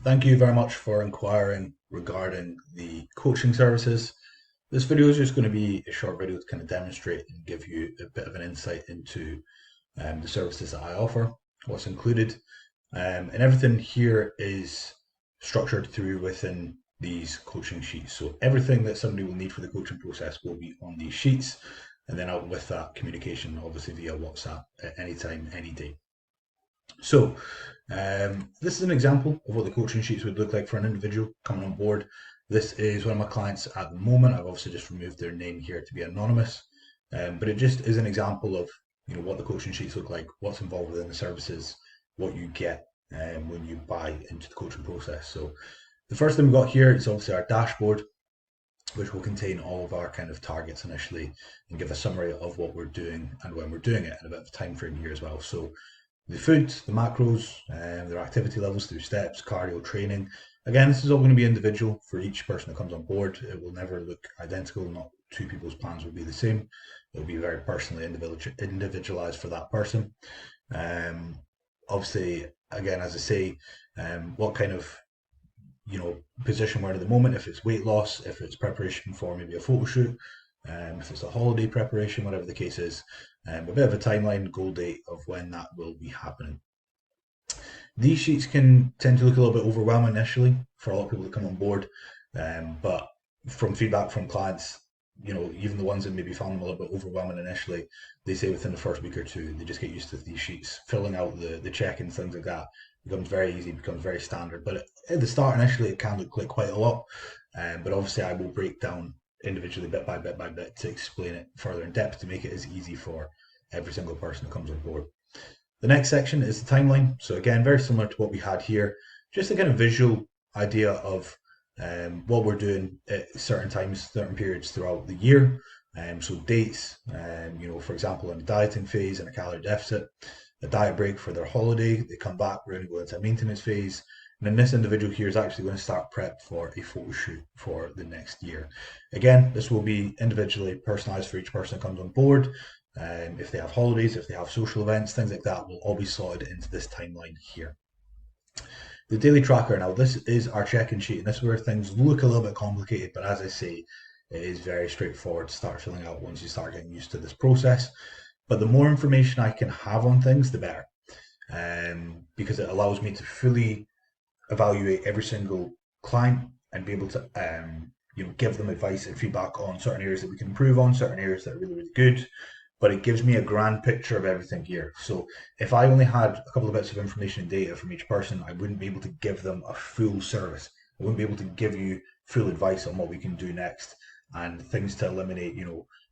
Thank you very much for inquiring regarding the coaching services. This video is just going to be a short video to kind of demonstrate and give you a bit of an insight into the services that I offer, what's included, and everything here is structured through within these coaching sheets. So everything that somebody will need for the coaching process will be on these sheets, and then out with that communication, obviously via WhatsApp at any time, any day. So this is an example of what the coaching sheets would look like for an individual coming on board. This is one of my clients at the moment. I've obviously just removed their name here to be anonymous, but it just is an example of what the coaching sheets look like, what's involved within the services, what you get when you buy into the coaching process. So the first thing we've got here is obviously our dashboard, which will contain all of our kind of targets initially and give a summary of what we're doing and when we're doing it and a bit of a time frame here as well. So the food, the macros, their activity levels through steps, cardio, training. Again, this is all going to be individual for each person that comes on board. It will never look identical. Not two people's plans will be the same. It will be very personally individualized for that person. Um, Obviously, again, as I say, what kind of position we're in at the moment, if it's weight loss, if it's preparation for maybe a photo shoot, if it's a holiday preparation, whatever the case is, a bit of a timeline, goal date of when that will be happening. These sheets can tend to look a little bit overwhelming initially for a lot of people to come on board, but from feedback from clients, even the ones that maybe found them a little bit overwhelming initially, they say within the first week or two, they just get used to these sheets, filling out the check-ins, things like that. Becomes very easy, becomes very standard. But at the start, initially, it can look like quite a lot. But obviously, I will break down individually, bit by bit, to explain it further in depth to make it as easy for every single person that comes on board. The next section is the timeline. So again, very similar to what we had here, just a kind of visual idea of what we're doing at certain times, certain periods throughout the year. So dates, for example, in a dieting phase and a calorie deficit, a diet break for their holiday, they come back, we're going to go into a maintenance phase. And then this individual here is actually going to start prep for a photo shoot for the next year. Again, this will be individually personalized for each person that comes on board. If they have holidays, if they have social events, things like that will all be sorted into this timeline here. The daily tracker, now this is our check-in sheet, and this is where things look a little bit complicated, but as I say, it is very straightforward to start filling out once you start getting used to this process. But the more information I can have on things, the better, because it allows me to fully evaluate every single client and be able to give them advice and feedback on certain areas that we can improve on, certain areas that are really, really good. But it gives me a grand picture of everything here. So if I only had a couple of bits of information and data from each person, I wouldn't be able to give them a full service. I wouldn't be able to give you full advice on what we can do next and things to eliminate,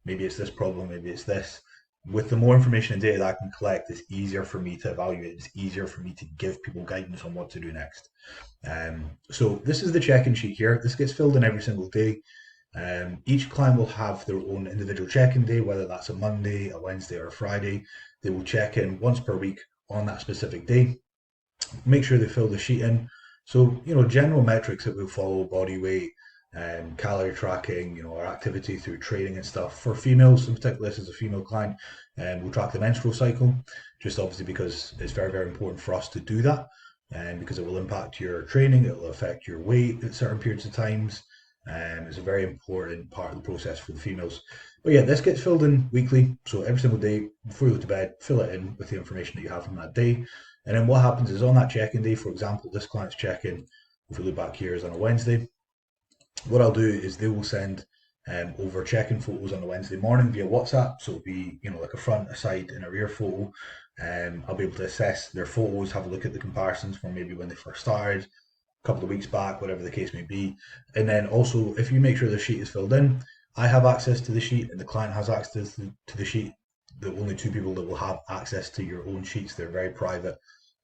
maybe it's this problem, maybe it's this. With the more information and data that I can collect, it's easier for me to evaluate. It's easier for me to give people guidance on what to do next. So this is the check-in sheet here. This gets filled in every single day. Each client will have their own individual check-in day, whether that's a Monday, a Wednesday, or a Friday. They will check in once per week on that specific day. Make sure they fill the sheet in. So, general metrics that we'll follow: body weight, calorie tracking, our activity through training and stuff. For females in particular, this is a female client, and we'll track the menstrual cycle, just obviously because it's very, very important for us to do that, and because it will impact your training, it will affect your weight at certain periods of times. It's a very important part of the process for the females. But yeah, this gets filled in weekly. So every single day before you go to bed, fill it in with the information that you have from that day. And then what happens is on that check-in day, for example, this client's check-in, if we look back here, is on a Wednesday. What I'll do is they will send over check-in photos on a Wednesday morning via WhatsApp. So it'll be, like a front, a side, and a rear photo. I'll be able to assess their photos, have a look at the comparisons from maybe when they first started, couple of weeks back, whatever the case may be. And then also, if you make sure the sheet is filled in, I have access to the sheet and the client has access to the sheet. The only two people that will have access to your own sheets, they're very private.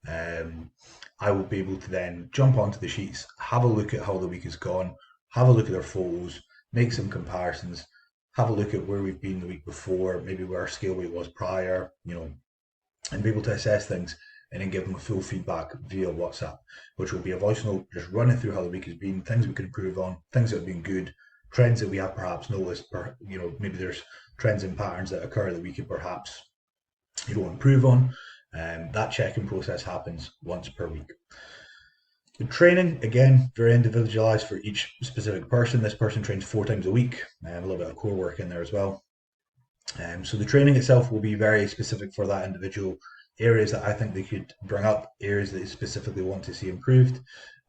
I will be able to then jump onto the sheets, have a look at how the week has gone, have a look at their photos, make some comparisons, have a look at where we've been the week before, maybe where our scale weight was prior, and be able to assess things and then give them a full feedback via WhatsApp, which will be a voice note just running through how the week has been, things we can improve on, things that have been good, trends that we have perhaps noticed, maybe there's trends and patterns that occur that we could perhaps improve on. That check-in process happens once per week. The training, again, very individualized for each specific person. This person trains 4 times a week, a little bit of core work in there as well. So the training itself will be very specific for that individual. Areas that I think they could bring up, areas that they specifically want to see improved.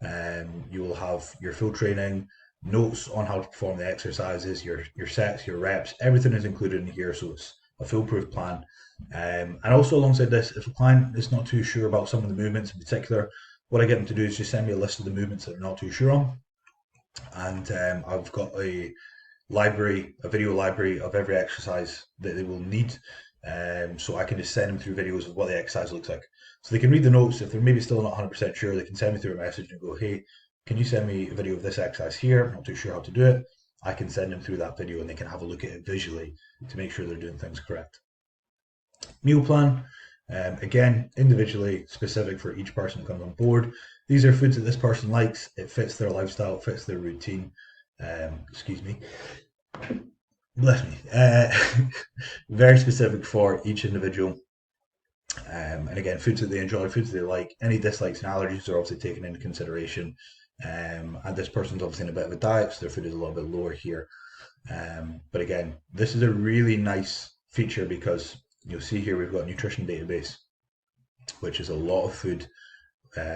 You will have your full training, notes on how to perform the exercises, your sets, your reps, everything is included in here. So it's a foolproof plan. And also alongside this, if a client is not too sure about some of the movements in particular, what I get them to do is just send me a list of the movements that they're not too sure on. And I've got a video library of every exercise that they will need. So I can just send them through videos of what the exercise looks like. So they can read the notes. If they're maybe still not 100% sure, they can send me through a message and go, hey, can you send me a video of this exercise here? I'm not too sure how to do it. I can send them through that video and they can have a look at it visually to make sure they're doing things correct. Meal plan, again, individually specific for each person that comes on board. These are foods that this person likes. It fits their lifestyle, it fits their routine. Excuse me. Bless me. Very specific for each individual. And again, foods that they enjoy, foods they like. Any dislikes and allergies are obviously taken into consideration. And this person's obviously in a bit of a diet, so their food is a little bit lower here. But again, this is a really nice feature because you'll see here we've got a nutrition database, which is a lot of food,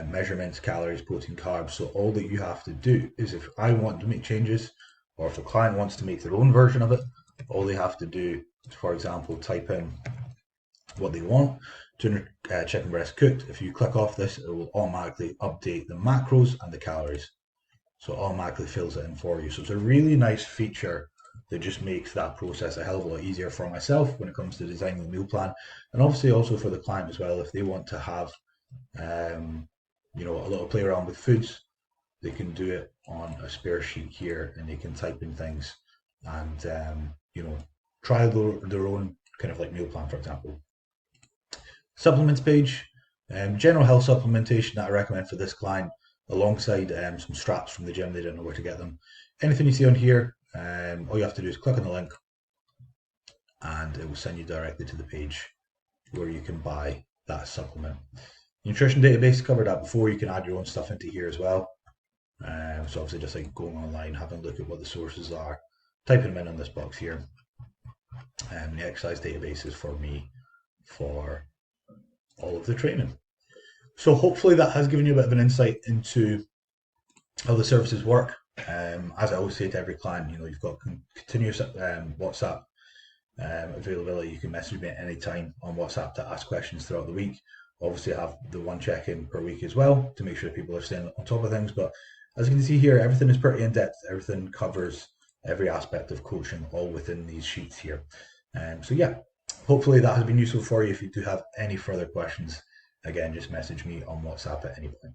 measurements, calories, protein, carbs. So all that you have to do is if I want to make changes, or if a client wants to make their own version of it, all they have to do is, for example, type in what they want. 200 chicken breast cooked. If you click off this, it will automatically update the macros and the calories. So it automatically fills it in for you. So it's a really nice feature that just makes that process a hell of a lot easier for myself when it comes to designing the meal plan, and obviously also for the client as well. If they want to have, a little play around with foods, they can do it on a spare sheet here, and they can type in things and try their own kind of like meal plan, for example. Supplements page, general health supplementation that I recommend for this client, alongside some straps from the gym. They didn't know where to get them. Anything you see on here, all you have to do is click on the link and it will send you directly to the page where you can buy that supplement. Nutrition database, covered that before. You can add your own stuff into here as well. So obviously just like going online, having a look at what the sources are, typing them in on this box here. The exercise database is for me for all of the training. So hopefully that has given you a bit of an insight into how the services work. As I always say to every client, you've got continuous WhatsApp availability. You can message me at any time on WhatsApp to ask questions throughout the week. Obviously, I have the one check-in per week as well to make sure people are staying on top of things. But as you can see here, everything is pretty in-depth. Everything covers every aspect of coaching, all within these sheets here. So yeah, hopefully that has been useful for you. If you do have any further questions, again, just message me on WhatsApp at any point.